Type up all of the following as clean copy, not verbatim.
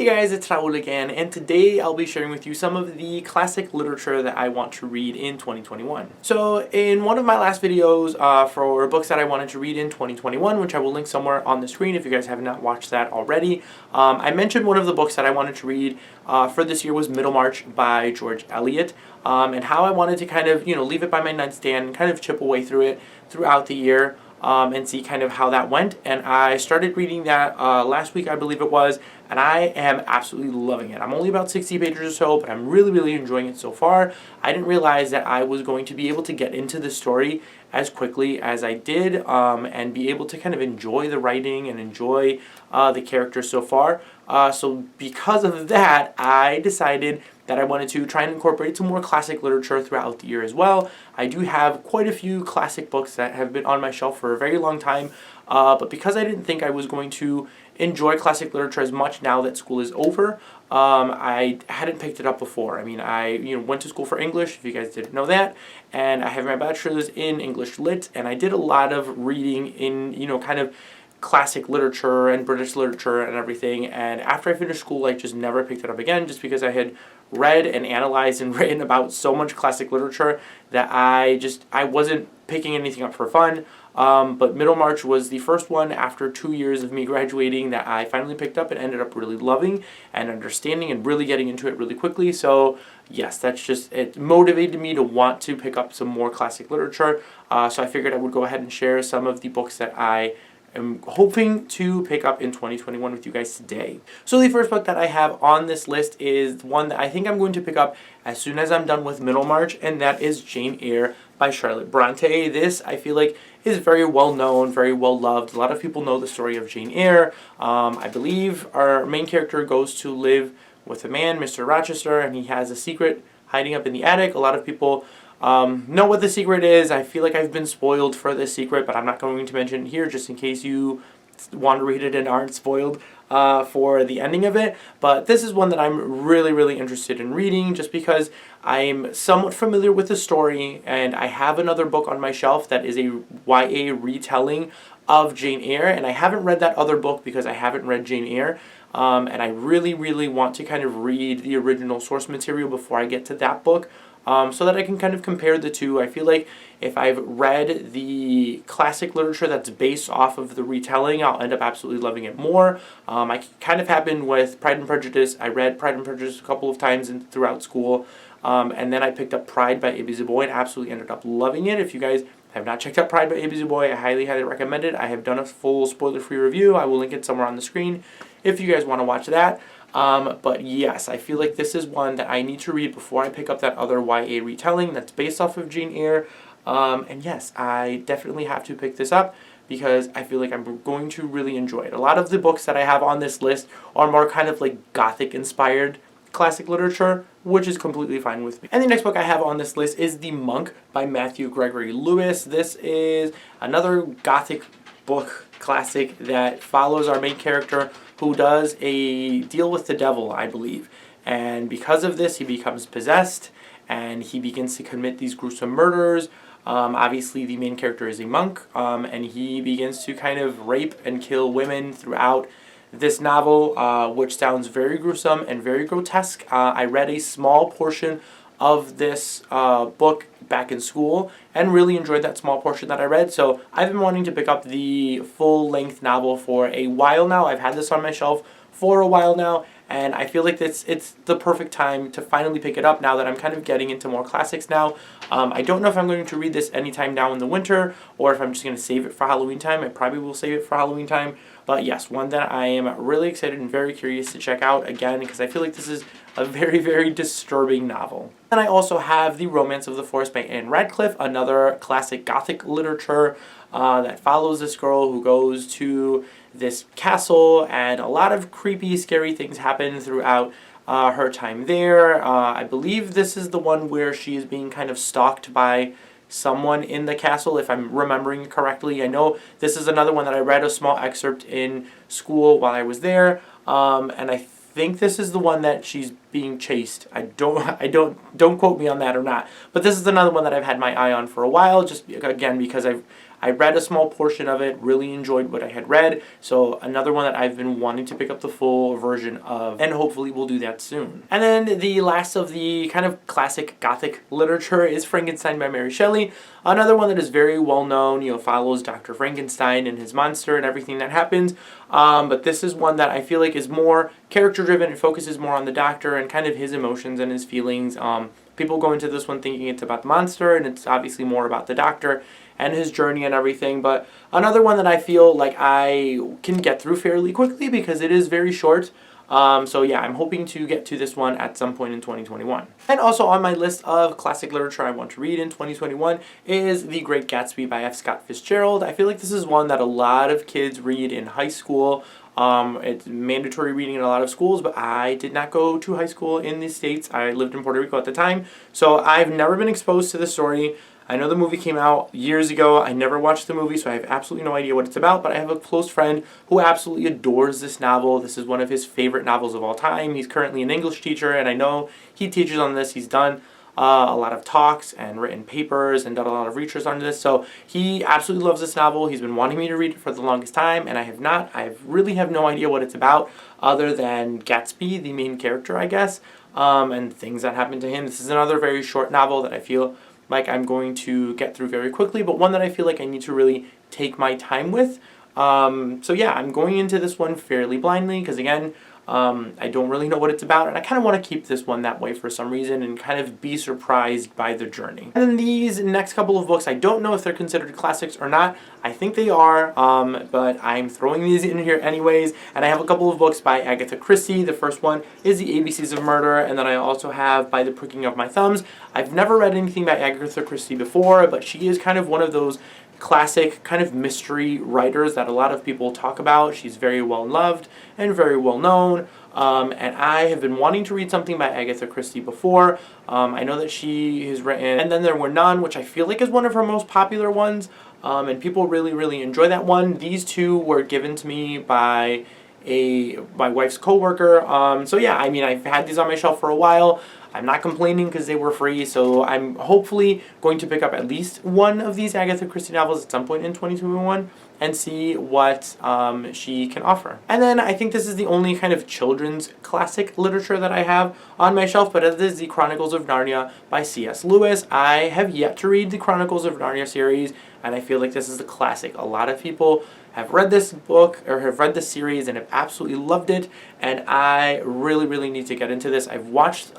Hey guys, it's Raul again, and today I'll be sharing with you some of the classic literature that I want to read in 2021. So in one of my last videos for books that I wanted to read in 2021, which I will link somewhere on the screen if you guys have not watched that already, I mentioned one of the books that I wanted to read for this year was Middlemarch by George Eliot, and how I wanted to kind of, leave it by my nightstand and kind of chip away through it throughout the year. And see kind of how that went. And I started reading that last week, I believe it was, and I am absolutely loving it. I'm only about 60 pages or so, but I'm really enjoying it so far. I didn't realize that I was going to be able to get into the story as quickly as I did, and be able to kind of enjoy the writing and enjoy the characters so far. So because of that, I decided that I wanted to try and incorporate some more classic literature throughout the year as well. I do have quite a few classic books that have been on my shelf for a very long time, but because I didn't think I was going to enjoy classic literature as much now that school is over, I hadn't picked it up before. I mean, I went to school for English, if you guys didn't know that, and I have my bachelor's in English Lit, and I did a lot of reading in, kind of classic literature and British literature and everything, and after I finished school I just never picked it up again, just because I had read and analyzed and written about so much classic literature that I wasn't picking anything up for fun. But Middlemarch was the first one after 2 years of me graduating that I finally picked up and ended up really loving and understanding and really getting into it really quickly. So yes, it motivated me to want to pick up some more classic literature. So I figured I would go ahead and share some of the books that I am hoping to pick up in 2021 with you guys today. So the first book that I have on this list is one that I think I'm going to pick up as soon as I'm done with Middlemarch, and that is Jane Eyre by Charlotte Bronte. This, I feel like, is very well known, very well loved. A lot of people know the story of Jane Eyre. I believe our main character goes to live with a man, Mr. Rochester, and he has a secret hiding up in the attic. A lot of people know what the secret is. I feel like I've been spoiled for this secret, but I'm not going to mention it here just in case you want to read it and aren't spoiled for the ending of it. But this is one that I'm really interested in reading, just because I'm somewhat familiar with the story, and I have another book on my shelf that is a YA retelling of Jane Eyre, and I haven't read that other book because I haven't read Jane Eyre. And I really want to kind of read the original source material before I get to that book, so that I can kind of compare the two. I feel like if I've read the classic literature that's based off of the retelling, I'll end up absolutely loving it more. I kind of happened with Pride and Prejudice. I read Pride and Prejudice a couple of times throughout school, and then I picked up Pride by A.B. Zuboy and absolutely ended up loving it. If you guys have not checked out Pride by A.B. Zuboy, I highly recommend it. I have done a full spoiler-free review. I will link it somewhere on the screen if you guys want to watch that. But yes, I feel like this is one that I need to read before I pick up that other YA retelling that's based off of Jane Eyre. And yes, I definitely have to pick this up because I feel like I'm going to really enjoy it. A lot of the books that I have on this list are more kind of like Gothic-inspired classic literature, which is completely fine with me. And the next book I have on this list is The Monk by Matthew Gregory Lewis. This is another Gothic book classic that follows our main character, who does a deal with the devil, I believe. And because of this, he becomes possessed, and he begins to commit these gruesome murders. Obviously, the main character is a monk, and he begins to kind of rape and kill women throughout this novel, which sounds very gruesome and very grotesque. I read a small portion of this book back in school and really enjoyed that small portion that I read. So I've been wanting to pick up the full-length novel for a while now. I've had this on my shelf for a while now, and I feel like it's the perfect time to finally pick it up now that I'm kind of getting into more classics now. I don't know if I'm going to read this anytime now in the winter or if I'm just going to save it for Halloween time. I probably will save it for Halloween time. But yes, one that I am really excited and very curious to check out again, because I feel like this is a very disturbing novel. And I also have The Romance of the Forest by Anne Radcliffe, another classic Gothic literature that follows this girl who goes to this castle, and a lot of creepy, scary things happen throughout her time there. I believe this is the one where she is being kind of stalked by someone in the castle, if I'm remembering correctly. I know this is another one that I read a small excerpt in school while I was there, and I think this is the one that she's being chased. Don't quote me on that or not, but this is another one that I've had my eye on for a while, just again because I I read a small portion of it, really enjoyed what I had read, so another one that I've been wanting to pick up the full version of, and hopefully we'll do that soon. And then the last of the kind of classic Gothic literature is Frankenstein by Mary Shelley. Another one that is very well known, follows Dr. Frankenstein and his monster and everything that happens. But this is one that I feel like is more character driven. It focuses more on the doctor and kind of his emotions and his feelings. People go into this one thinking it's about the monster, and it's obviously more about the doctor and his journey and everything. But another one that I feel like I can get through fairly quickly because it is very short. So yeah, I'm hoping to get to this one at some point in 2021. And also on my list of classic literature I want to read in 2021 is The Great Gatsby by F. Scott Fitzgerald. I feel like this is one that a lot of kids read in high school. It's mandatory reading in a lot of schools, but I did not go to high school in the States. I lived in Puerto Rico at the time, so I've never been exposed to the story. I know the movie came out years ago. I never watched the movie, so I have absolutely no idea what it's about, but I have a close friend who absolutely adores this novel. This is one of his favorite novels of all time. He's currently an English teacher, and I know he teaches on this. He's done a lot of talks and written papers and done a lot of research on this, so he absolutely loves this novel. He's been wanting me to read it for the longest time, and I have not. I really have no idea what it's about other than Gatsby, the main character, I guess, and things that happen to him. This is another very short novel that I feel like I'm going to get through very quickly, but one that I feel like I need to really take my time with. So yeah, I'm going into this one fairly blindly because, again, I don't really know what it's about, and I kind of want to keep this one that way for some reason and kind of be surprised by the journey. And then these next couple of books, I don't know if they're considered classics or not. I think they are, but I'm throwing these in here anyways. And I have a couple of books by Agatha Christie. The first one is The ABCs of Murder, and then I also have By the Pricking of My Thumbs. I've never read anything by Agatha Christie before, but she is kind of one of those classic kind of mystery writers that a lot of people talk about. She's very well loved and very well known, and I have been wanting to read something by Agatha Christie before. I know that she has written And Then There Were None, which I feel like is one of her most popular ones, and people really enjoy that one. These two were given to me by my wife's coworker. So yeah, I mean, I've had these on my shelf for a while. I'm not complaining because they were free, so I'm hopefully going to pick up at least one of these Agatha Christie novels at some point in 2021 and see what she can offer. And then I think this is the only kind of children's classic literature that I have on my shelf, but it is The Chronicles of Narnia by C.S. Lewis. I have yet to read the Chronicles of Narnia series, and I feel like this is a classic. A lot of people have read this book or have read this series and have absolutely loved it, and I really need to get into this. I've watched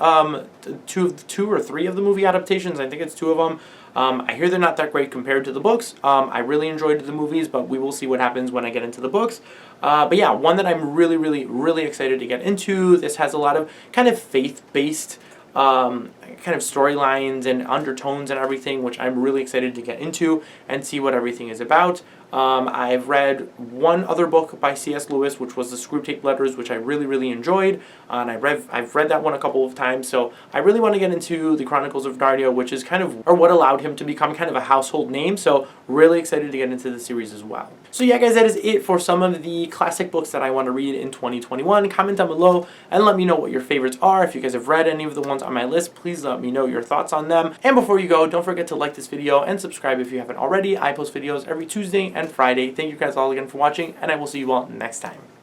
two or three of the movie adaptations. I think it's two of them. I hear they're not that great compared to the books. I really enjoyed the movies, but we will see what happens when I get into the books. But yeah, one that I'm really excited to get into. This has a lot of kind of faith-based kind of storylines and undertones and everything, which I'm really excited to get into and see what everything is about. I've read one other book by C.S. Lewis, which was the Screwtape Letters, which I really enjoyed, and I've read that one a couple of times, so I really want to get into the Chronicles of Narnia, which is kind of, or what allowed him to become kind of a household name, so really excited to get into the series as well. So yeah, guys, that is it for some of the classic books that I want to read in 2021. Comment down below and let me know what your favorites are. If you guys have read any of the ones on my list, please let me know your thoughts on them. And before you go, don't forget to like this video and subscribe if you haven't already. I post videos every Tuesday and Friday. Thank you guys all again for watching, and I will see you all next time.